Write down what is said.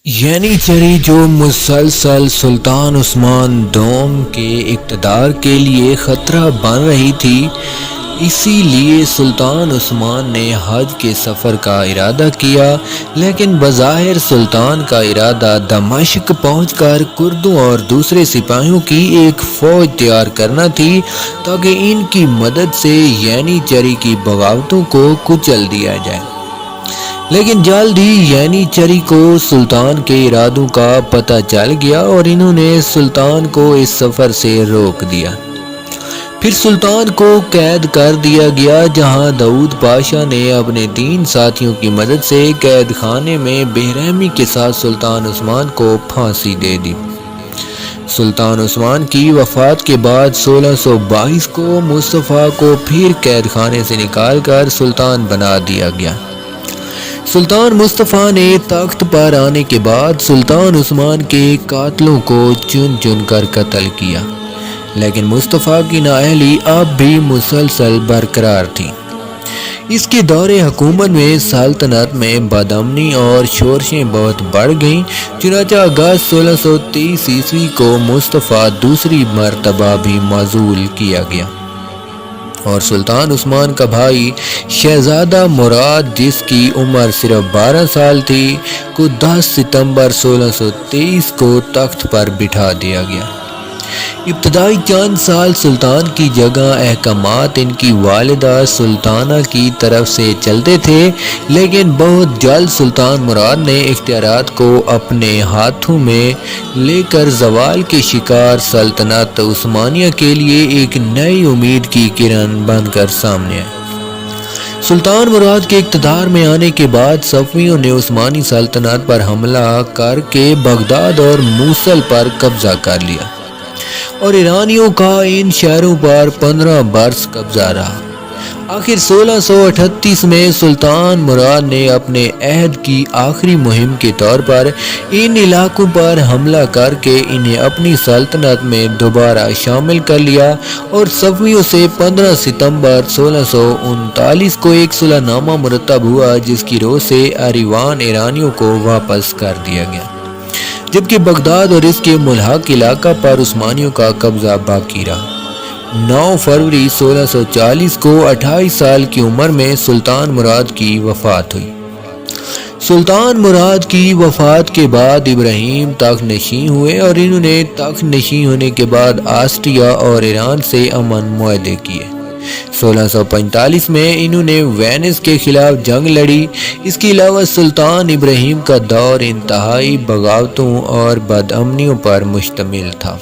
یعنی چری جو مسلسل سلطان عثمان دوم کے اقتدار کے لیے خطرہ بن رہی تھی، اسی لیے سلطان عثمان نے حج کے سفر کا ارادہ کیا، لیکن بظاہر سلطان کا ارادہ دمشق پہنچ کر کردوں اور دوسرے سپاہیوں کی ایک فوج تیار کرنا تھی تاکہ ان کی مدد سے یعنی چری کی بغاوتوں کو کچل دیا جائے۔ لیکن جلد ہی یعنی چری کو سلطان کے ارادوں کا پتہ چل گیا اور انہوں نے سلطان کو اس سفر سے روک دیا۔ پھر سلطان کو قید کر دیا گیا، جہاں داؤد پاشا نے اپنے 3 ساتھیوں کی مدد سے قید خانے میں بے رحمی کے ساتھ سلطان عثمان کو پھانسی دے دی۔ سلطان عثمان کی وفات کے بعد 1622 کو مصطفیٰ کو پھر قید خانے سے نکال کر سلطان بنا دیا گیا۔ سلطان مصطفیٰ نے تخت پر آنے کے بعد سلطان عثمان کے قاتلوں کو چن چن کر قتل کیا، لیکن مصطفیٰ کی نااہلی اب بھی مسلسل برقرار تھی۔ اس کے دور حکومت میں سلطنت میں بدامنی اور شورشیں بہت بڑھ گئیں، چنانچہ اگست 1623 عیسوی کو مصطفیٰ دوسری مرتبہ بھی معزول کیا گیا اور سلطان عثمان کا بھائی شہزادہ مراد، جس کی عمر صرف 12 سال تھی، کو 10 ستمبر 1623 کو تخت پر بٹھا دیا گیا۔ ابتدائی چند سال سلطان کی جگہ احکامات ان کی والدہ سلطانہ کی طرف سے چلتے تھے، لیکن بہت جلد سلطان مراد نے اختیارات کو اپنے ہاتھوں میں لے کر زوال کے شکار سلطنت عثمانیہ کے لیے ایک نئی امید کی کرن بن کر سامنے آئی۔ سلطان مراد کے اقتدار میں آنے کے بعد صفویوں نے عثمانی سلطنت پر حملہ کر کے بغداد اور موصل پر قبضہ کر لیا اور ایرانیوں کا ان شہروں پر 15 برس قبضہ رہا۔ آخر 1638 میں سلطان مراد نے اپنے عہد کی آخری مہم کے طور پر ان علاقوں پر حملہ کر کے انہیں اپنی سلطنت میں دوبارہ شامل کر لیا اور صفویوں سے 15 ستمبر 1639 کو ایک صلح نامہ مرتب ہوا، جس کی روح سے ایروان ایرانیوں کو واپس کر دیا گیا، جبکہ بغداد اور اس کے ملحق علاقہ پر عثمانیوں کا قبضہ باقی رہا۔ 9 فروری 1640 کو 28 سال کی عمر میں سلطان مراد کی وفات ہوئی۔ سلطان مراد کی وفات کے بعد ابراہیم تخت نشین ہوئے اور انہوں نے تخت نشین ہونے کے بعد آسٹریا اور ایران سے امن معاہدے کیے۔ 1645 میں انہوں نے وینس کے خلاف جنگ لڑی۔ اس کے علاوہ سلطان ابراہیم کا دور انتہائی بغاوتوں اور بدامنیوں پر مشتمل تھا۔